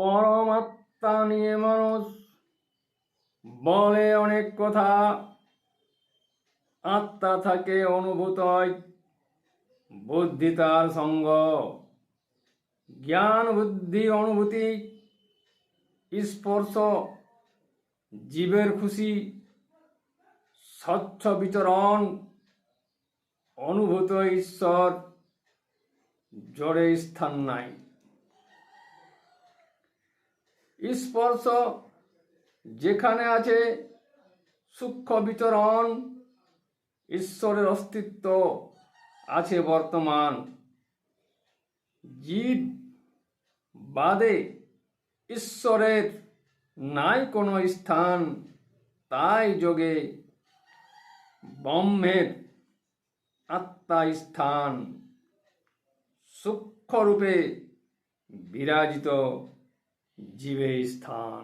পরমাত্মা নিয়ে মানুষ বলে অনেক কথা, আত্মা থাকে অনুভূত হয়, বুদ্ধি তার সঙ্গ। জ্ঞান বুদ্ধি অনুভূতি স্পর্শ জীবের খুশি, স্বচ্ছ বিচরণ অনুভূত ঈশ্বর, জড়ে স্থান নাই। স্পর্শ যেখানে আছে সূক্ষ্ম বিচরণ, ঈশ্বরের অস্তিত্ব আছে বর্তমান। জীব বাদে ঈশ্বরের নাই কোনো স্থান, তাই যোগে ব্রহ্মের আত্মা স্থান, সূক্ষ্মরূপে বিরাজিত জীবে স্থান।